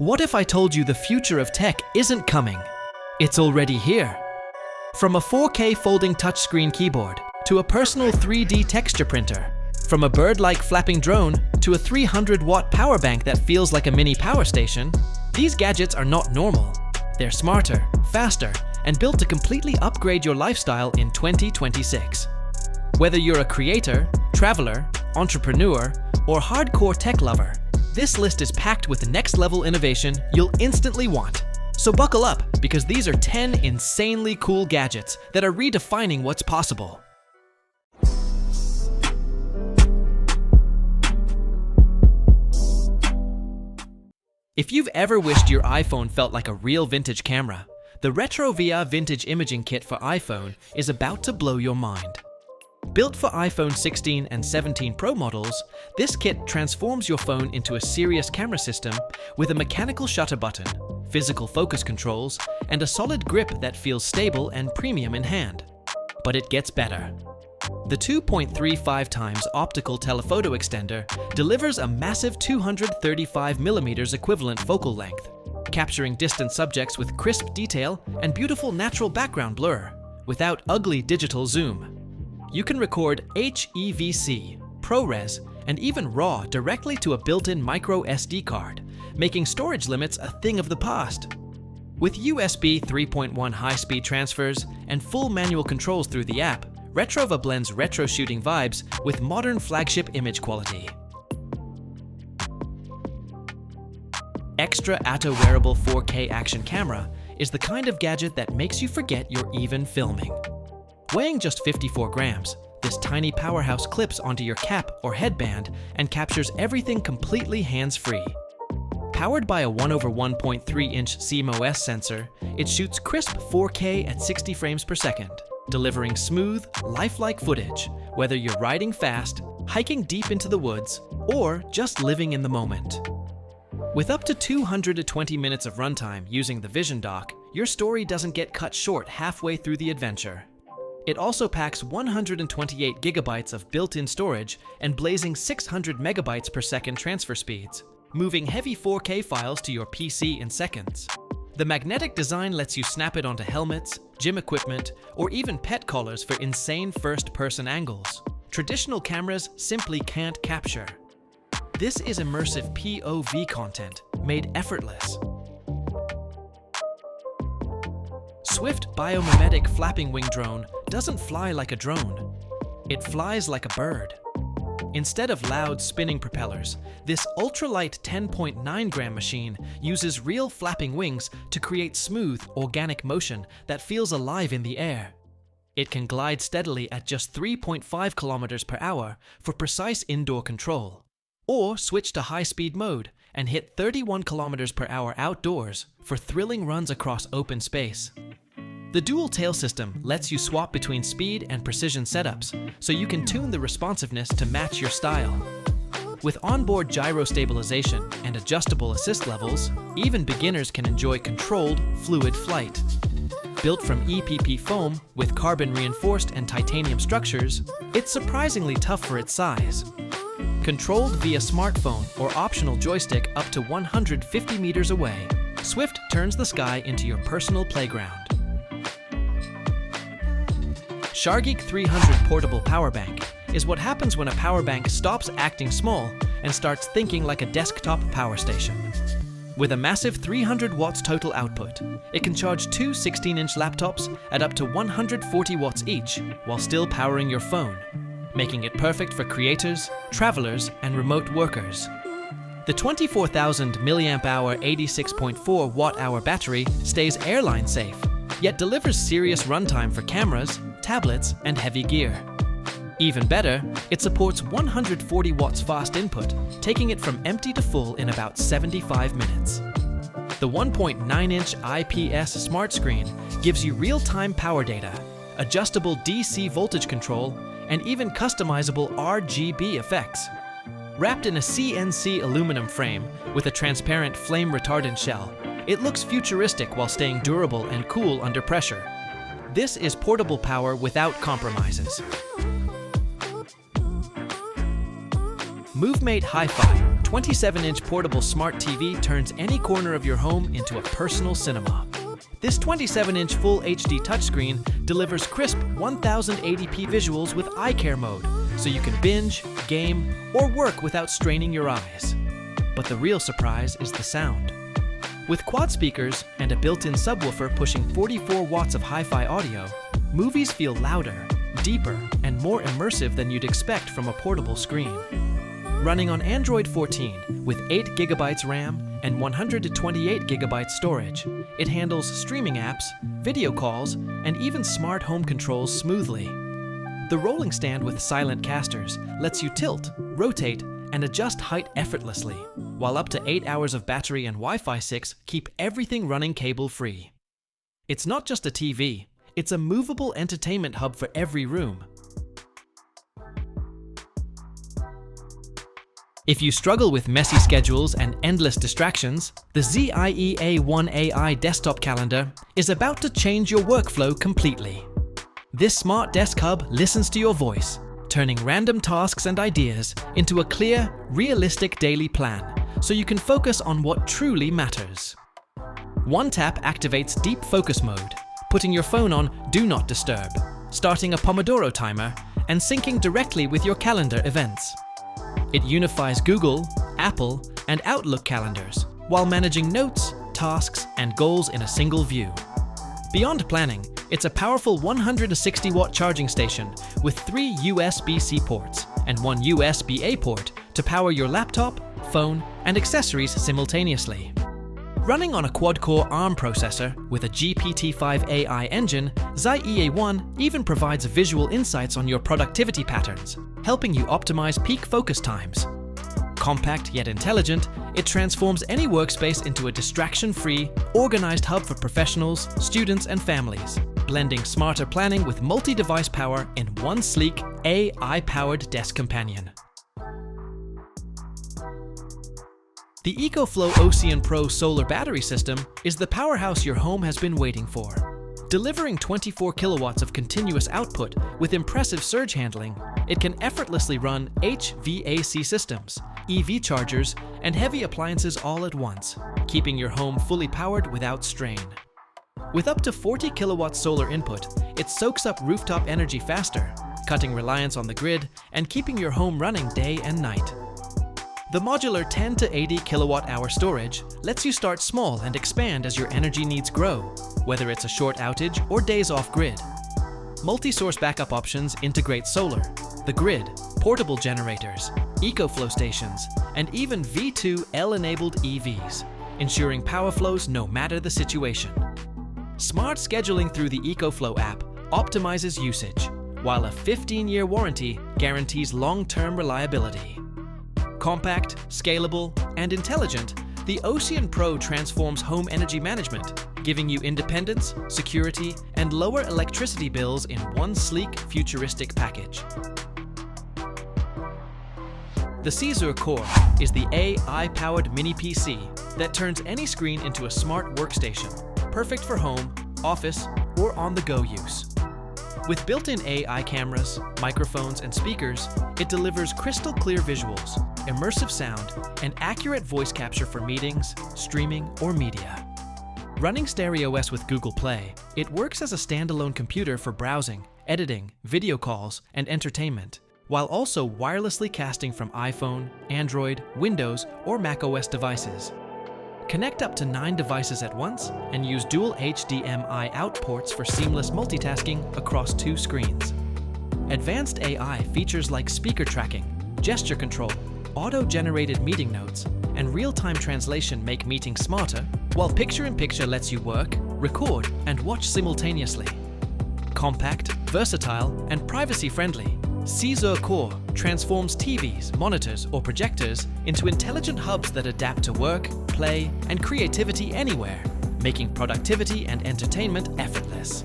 What if I told you the future of tech isn't coming? It's already here. From a 4K folding touchscreen keyboard to a personal 3D texture printer, from a bird-like flapping drone to a 300-watt power bank that feels like a mini power station, these gadgets are not normal. They're smarter, faster, and built to completely upgrade your lifestyle in 2026. Whether you're a creator, traveler, entrepreneur, or hardcore tech lover, this list is packed with next-level innovation you'll instantly want. So buckle up, because these are 10 insanely cool gadgets that are redefining what's possible. If you've ever wished your iPhone felt like a real vintage camera, the RetroVa Vintage Imaging Kit for iPhone is about to blow your mind. Built for iPhone 16 and 17 Pro models, this kit transforms your phone into a serious camera system with a mechanical shutter button, physical focus controls, and a solid grip that feels stable and premium in hand. But it gets better. The 2.35 times optical telephoto extender delivers a massive 235mm equivalent focal length, capturing distant subjects with crisp detail and beautiful natural background blur, without ugly digital zoom. You can record HEVC, ProRes, and even RAW directly to a built-in micro SD card, making storage limits a thing of the past. With USB 3.1 high-speed transfers and full manual controls through the app, RetroVa blends retro shooting vibes with modern flagship image quality. Xtra Atto Wearable 4K action camera is the kind of gadget that makes you forget you're even filming. Weighing just 54 grams, this tiny powerhouse clips onto your cap or headband and captures everything completely hands-free. Powered by a 1/1.3-inch CMOS sensor, it shoots crisp 4K at 60 frames per second, delivering smooth, lifelike footage, whether you're riding fast, hiking deep into the woods, or just living in the moment. With up to 220 minutes of runtime using the Vision dock, your story doesn't get cut short halfway through the adventure. It also packs 128 gigabytes of built-in storage and blazing 600 megabytes per second transfer speeds, moving heavy 4K files to your PC in seconds. The magnetic design lets you snap it onto helmets, gym equipment, or even pet collars for insane first-person angles traditional cameras simply can't capture. This is immersive POV content made effortless. Swift Biomimetic flapping wing drone doesn't fly like a drone. It flies like a bird. Instead of loud spinning propellers, this ultralight 10.9-gram machine uses real flapping wings to create smooth, organic motion that feels alive in the air. It can glide steadily at just 3.5 kilometers per hour for precise indoor control, or switch to high-speed mode and hit 31 kilometers per hour outdoors for thrilling runs across open space. The dual tail system lets you swap between speed and precision setups, so you can tune the responsiveness to match your style. With onboard gyro stabilization and adjustable assist levels, even beginners can enjoy controlled, fluid flight. Built from EPP foam with carbon-reinforced and titanium structures, it's surprisingly tough for its size. Controlled via smartphone or optional joystick up to 150 meters away, Swift turns the sky into your personal playground. Shargeek 300 Portable Power Bank is what happens when a power bank stops acting small and starts thinking like a desktop power station. With a massive 300 watts total output, it can charge two 16-inch laptops at up to 140 watts each while still powering your phone, making it perfect for creators, travelers, and remote workers. The 24,000 mAh 86.4 watt-hour battery stays airline safe, yet delivers serious runtime for cameras, tablets, and heavy gear. Even better, it supports 140 watts fast input, taking it from empty to full in about 75 minutes. The 1.9-inch IPS smart screen gives you real-time power data, adjustable DC voltage control, and even customizable RGB effects. Wrapped in a CNC aluminum frame with a transparent flame retardant shell, it looks futuristic while staying durable and cool under pressure. This is portable power without compromises. MoveMate Hi-Fi 27-inch portable smart TV turns any corner of your home into a personal cinema. This 27-inch Full HD touchscreen delivers crisp 1080p visuals with eye care mode, so you can binge, game, or work without straining your eyes. But the real surprise is the sound. With quad speakers and a built-in subwoofer pushing 44 watts of hi-fi audio, movies feel louder, deeper, and more immersive than you'd expect from a portable screen. Running on Android 14 with 8 GB RAM and 128 GB storage, it handles streaming apps, video calls, and even smart home controls smoothly. The rolling stand with silent casters lets you tilt, rotate, and adjust height effortlessly, while up to 8 hours of battery and Wi-Fi 6 keep everything running cable-free. It's not just a TV, it's a movable entertainment hub for every room. If you struggle with messy schedules and endless distractions, the ZIEA 1AI desktop calendar is about to change your workflow completely. This smart desk hub listens to your voice, turning random tasks and ideas into a clear, realistic daily plan, so you can focus on what truly matters. One tap activates deep focus mode, putting your phone on Do Not Disturb, starting a Pomodoro timer, and syncing directly with your calendar events. It unifies Google, Apple, and Outlook calendars while managing notes, tasks, and goals in a single view. Beyond planning, it's a powerful 160-watt charging station with 3 USB-C ports and 1 USB-A port to power your laptop, phone, and accessories simultaneously. Running on a quad-core ARM processor with a GPT-5 AI engine, ZIEA 1 even provides visual insights on your productivity patterns, helping you optimize peak focus times. Compact yet intelligent, it transforms any workspace into a distraction-free, organized hub for professionals, students, and families, blending smarter planning with multi-device power in one sleek, AI-powered desk companion. The EcoFlow OCEAN Pro solar battery system is the powerhouse your home has been waiting for. Delivering 24 kilowatts of continuous output with impressive surge handling, it can effortlessly run HVAC systems, EV chargers, and heavy appliances all at once, keeping your home fully powered without strain. With up to 40 kilowatts solar input, it soaks up rooftop energy faster, cutting reliance on the grid and keeping your home running day and night. The modular 10 to 80 kilowatt-hour storage lets you start small and expand as your energy needs grow, whether it's a short outage or days off-grid. Multi-source backup options integrate solar, the grid, portable generators, EcoFlow stations, and even V2 L-enabled EVs, ensuring power flows no matter the situation. Smart scheduling through the EcoFlow app optimizes usage, while a 15-year warranty guarantees long-term reliability. Compact, scalable, and intelligent, the OCEAN Pro transforms home energy management, giving you independence, security, and lower electricity bills in one sleek, futuristic package. The CZUR Core is the AI-powered mini PC that turns any screen into a smart workstation, perfect for home, office, or on-the-go use. With built-in AI cameras, microphones, and speakers, it delivers crystal-clear visuals, immersive sound, and accurate voice capture for meetings, streaming, or media. Running StereoOS with Google Play, it works as a standalone computer for browsing, editing, video calls, and entertainment, while also wirelessly casting from iPhone, Android, Windows, or macOS devices. Connect up to 9 devices at once and use dual HDMI out ports for seamless multitasking across 2 screens. Advanced AI features like speaker tracking, gesture control, auto-generated meeting notes, and real-time translation make meetings smarter, while picture-in-picture lets you work, record, and watch simultaneously. Compact, versatile, and privacy-friendly, CZUR Core transforms TVs, monitors, or projectors into intelligent hubs that adapt to work, play, and creativity anywhere, making productivity and entertainment effortless.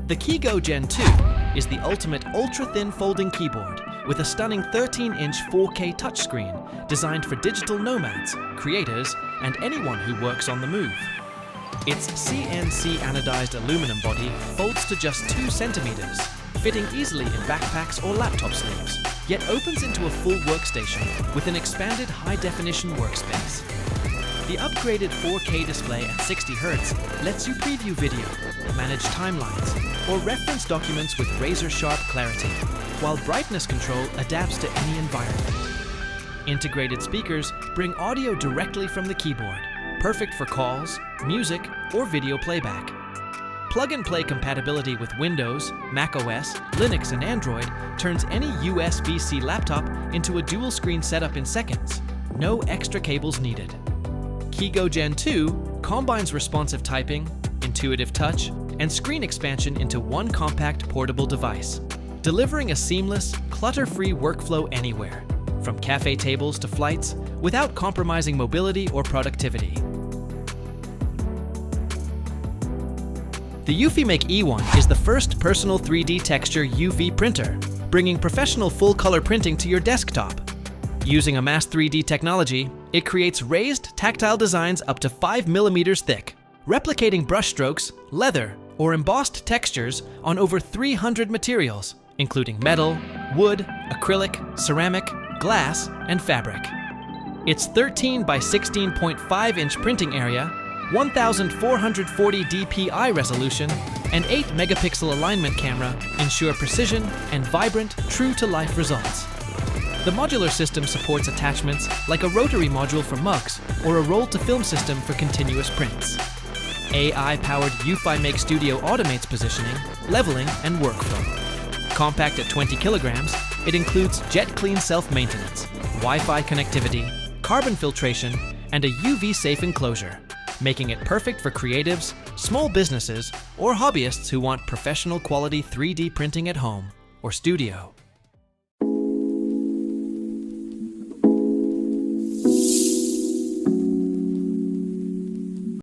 The KeyGo Gen2 is the ultimate ultra-thin folding keyboard with a stunning 13-inch 4K touchscreen designed for digital nomads, creators, and anyone who works on the move. Its CNC anodized aluminum body folds to just 2 centimeters, fitting easily in backpacks or laptop sleeves, yet opens into a full workstation with an expanded high-definition workspace. The upgraded 4K display at 60 Hz lets you preview video, manage timelines, or reference documents with razor-sharp clarity, while brightness control adapts to any environment. Integrated speakers bring audio directly from the keyboard, perfect for calls, music, or video playback. Plug-and-play compatibility with Windows, macOS, Linux, and Android turns any USB-C laptop into a dual-screen setup in seconds. No extra cables needed. KeyGo Gen2 combines responsive typing, intuitive touch, and screen expansion into one compact portable device, delivering a seamless, clutter-free workflow anywhere, from cafe tables to flights, without compromising mobility or productivity. The eufyMake E1 is the first personal 3D texture UV printer, bringing professional full-color printing to your desktop. Using a mass 3D technology, it creates raised, tactile designs up to 5 mm thick, replicating brushstrokes, leather, or embossed textures on over 300 materials, including metal, wood, acrylic, ceramic, glass, and fabric. Its 13 by 16.5 inch printing area, 1440 dpi resolution, and 8 megapixel alignment camera ensure precision and vibrant, true-to-life results. The modular system supports attachments like a rotary module for mugs or a roll-to-film system for continuous prints. AI-powered eufyMake Studio automates positioning, leveling, and workflow. Compact at 20 kilograms, it includes jet-clean self-maintenance, Wi-Fi connectivity, carbon filtration, and a UV-safe enclosure, making it perfect for creatives, small businesses, or hobbyists who want professional quality 3D printing at home or studio.